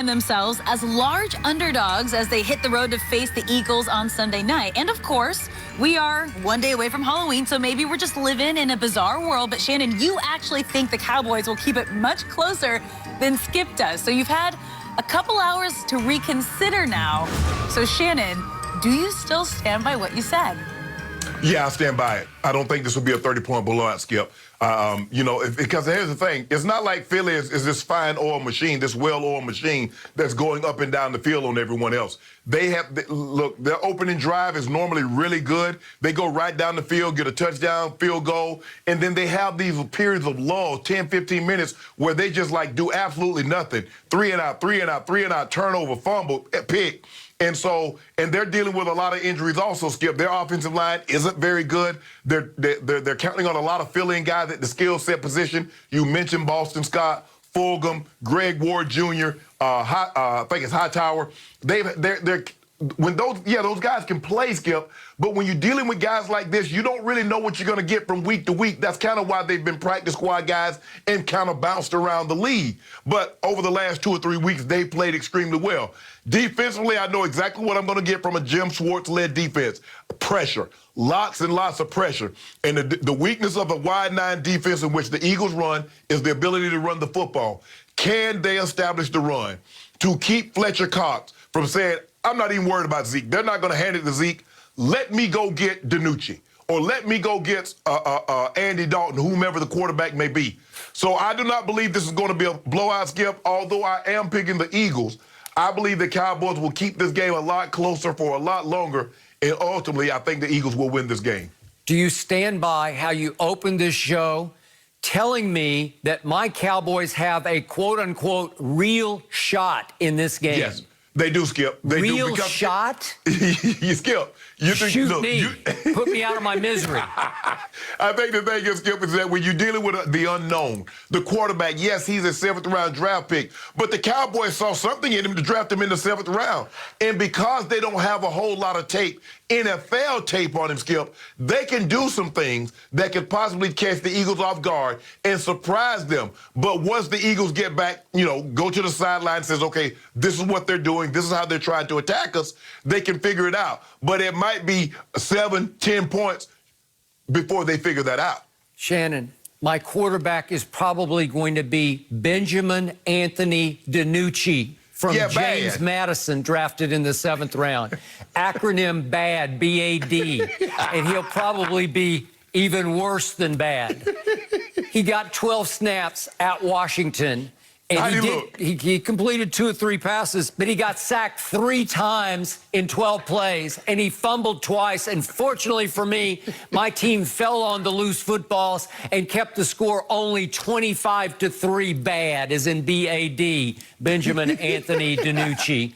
themselves as large underdogs as they hit the road to face the Eagles on Sunday night. And of course, we are one day away from Halloween, so maybe we're just living in a bizarre world. But Shannon, you actually think the Cowboys will keep it much closer than Skip does. So you've had a couple hours to reconsider now. So Shannon, do you still stand by what you said? Yeah, I stand by it. I don't think this will be a 30-point blowout, Skip. Because here's the thing. It's not like Philly is this fine oil machine, this well-oiled machine that's going up and down the field on everyone else. Look, their opening drive is normally really good. They go right down the field, get a touchdown, field goal, and then they have these periods of lull, 10, 15 minutes, where they just, do absolutely nothing. 3 and out, 3 and out, 3 and out, turnover, fumble, pick. And they're dealing with a lot of injuries also, Skip. Their offensive line isn't very good. They're counting on a lot of fill-in guys at the skill set position. You mentioned Boston Scott, Fulgham, Greg Ward Jr., I think it's Hightower. Those guys can play, Skip, but when you're dealing with guys like this, you don't really know what you're going to get from week to week. That's kind of why they've been practice squad guys and kind of bounced around the league. But over the last 2 or 3 weeks, they played extremely well. Defensively, I know exactly what I'm going to get from a Jim Schwartz-led defense. Pressure. Lots and lots of pressure. And the weakness of a wide nine defense in which the Eagles run is the ability to run the football. Can they establish the run to keep Fletcher Cox from saying, I'm not even worried about Zeke. They're not going to hand it to Zeke. Let me go get DiNucci, or let me go get Andy Dalton, whomever the quarterback may be. So I do not believe this is going to be a blowout, Skip, although I am picking the Eagles. I believe the Cowboys will keep this game a lot closer for a lot longer, and ultimately I think the Eagles will win this game. Do you stand by how you opened this show telling me that my Cowboys have a quote-unquote real shot in this game? Yes. They do, Skip. They real do shot? You, Skip. You think, shoot me. Put me out of my misery. I think the thing is, Skip, is that when you're dealing with the unknown, the quarterback, yes, he's a 7th-round draft pick, but the Cowboys saw something in him to draft him in the 7th round. And because they don't have a whole lot of tape, NFL tape on him, Skip, they can do some things that could possibly catch the Eagles off guard and surprise them. But once the Eagles get back, go to the sideline and says, okay, this is what they're doing, this is how they're trying to attack us, they can figure it out. But it might be 7, 10 points before they figure that out. Shannon, my quarterback is probably going to be Benjamin Anthony DiNucci from James Madison, drafted in the 7th round. Acronym BAD, B-A-D. And he'll probably be even worse than bad. He got 12 snaps at Washington. And he completed 2 or 3 passes, but he got sacked 3 times in 12 plays, and he fumbled twice. And fortunately for me, my team fell on the loose footballs and kept the score only 25-3 bad, as in B-A-D, Benjamin Anthony DiNucci.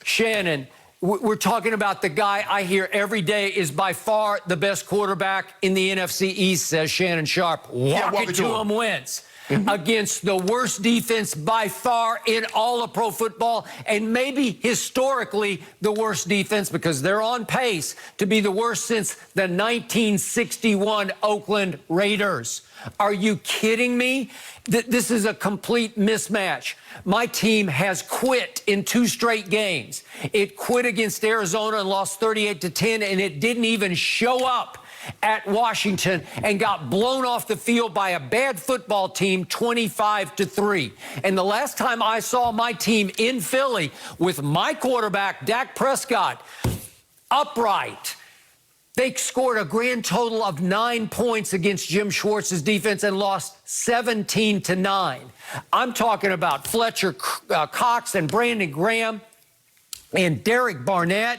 Shannon, we're talking about the guy I hear every day is by far the best quarterback in the NFC East, says Shannon Sharp. Walk it to him, Wentz. Against the worst defense by far in all of pro football, and maybe historically the worst defense, because they're on pace to be the worst since the 1961 Oakland Raiders. Are you kidding me? This is a complete mismatch. My team has quit in 2 straight games. It quit against Arizona and lost 38-10, and it didn't even show up at Washington and got blown off the field by a bad football team 25-3. And the last time I saw my team in Philly with my quarterback, Dak Prescott, upright, they scored a grand total of 9 points against Jim Schwartz's defense and lost 17-9. I'm talking about Fletcher Cox and Brandon Graham and Derek Barnett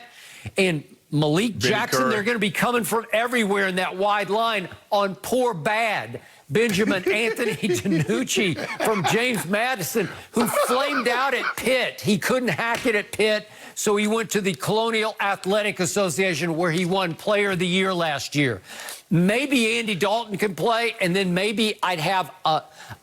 and Malik Jackson. They're going to be coming from everywhere in that wide line on poor bad Benjamin Anthony DiNucci from James Madison, who flamed out at Pitt. He couldn't hack it at Pitt, so he went to the Colonial Athletic Association, where he won Player of the Year last year. Maybe Andy Dalton can play, and then maybe I'd have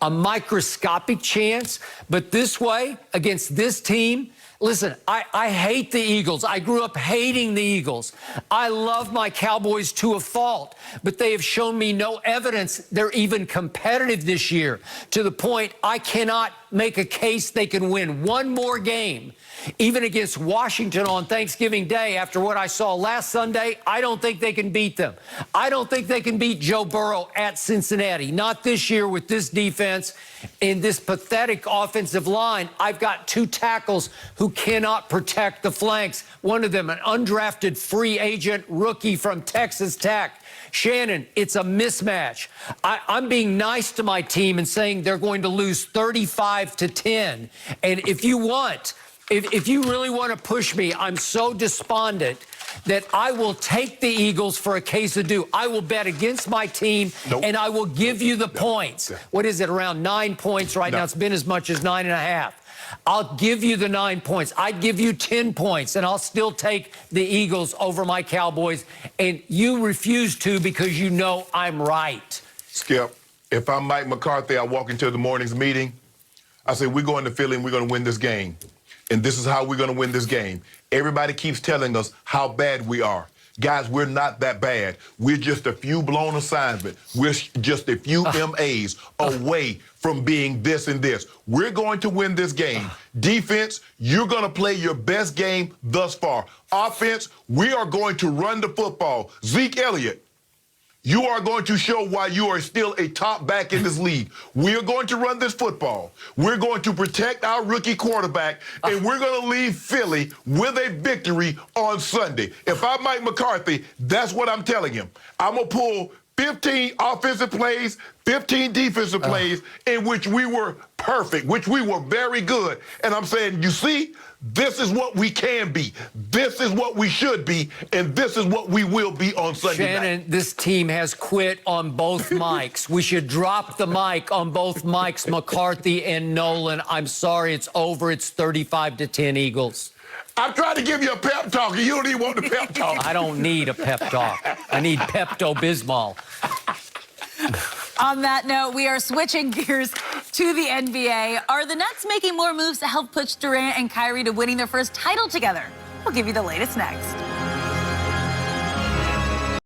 a microscopic chance. But this way, against this team, listen, I hate the Eagles. I grew up hating the Eagles. I love my Cowboys to a fault, but they have shown me no evidence they're even competitive this year, to the point I cannot make a case they can win one more game. Even against Washington on Thanksgiving Day, after what I saw last Sunday, I don't think they can beat them. I don't think they can beat Joe Burrow at Cincinnati. Not this year with this defense and this pathetic offensive line. I've got 2 tackles who cannot protect the flanks. One of them, an undrafted free agent rookie from Texas Tech. Shannon, it's a mismatch. I'm being nice to my team and saying they're going to lose 35-10. And if you really want to push me, I'm so despondent that I will take the Eagles for a case of due. I will bet against my team, and I will give you the points. What is it, around 9 points right now? It's been as much as 9.5. I'll give you the 9 points. I'd give you 10 points, and I'll still take the Eagles over my Cowboys. And you refuse to because you know I'm right. Skip, if I'm Mike McCarthy, I walk into the morning's meeting. I say, we're going to Philly and we're going to win this game. And this is how we're going to win this game. Everybody keeps telling us how bad we are. Guys, we're not that bad. We're just a few blown assignments. We're just a few MAs away from being this and this. We're going to win this game. Defense, you're going to play your best game thus far. Offense, we are going to run the football. Zeke Elliott, you are going to show why you are still a top back in this league. We are going to run this football. We're going to protect our rookie quarterback, and we're going to leave Philly with a victory on Sunday. If I'm Mike McCarthy, that's what I'm telling him. I'm going to pull 15 offensive plays, 15 defensive plays in which we were perfect, which we were very good. And I'm saying, you see, this is what we can be. This is what we should be. And this is what we will be on Sunday night. Shannon, this team has quit on both mics. We should drop the mic on both mics, McCarthy and Nolan. I'm sorry, it's over. It's 35-10 Eagles. I'm trying to give you a pep talk, and you don't even want the pep talk. I don't need a pep talk. I need Pepto-Bismol. On that note, we are switching gears to the NBA. Are the Nets making more moves to help push Durant and Kyrie to winning their first title together? We'll give you the latest next.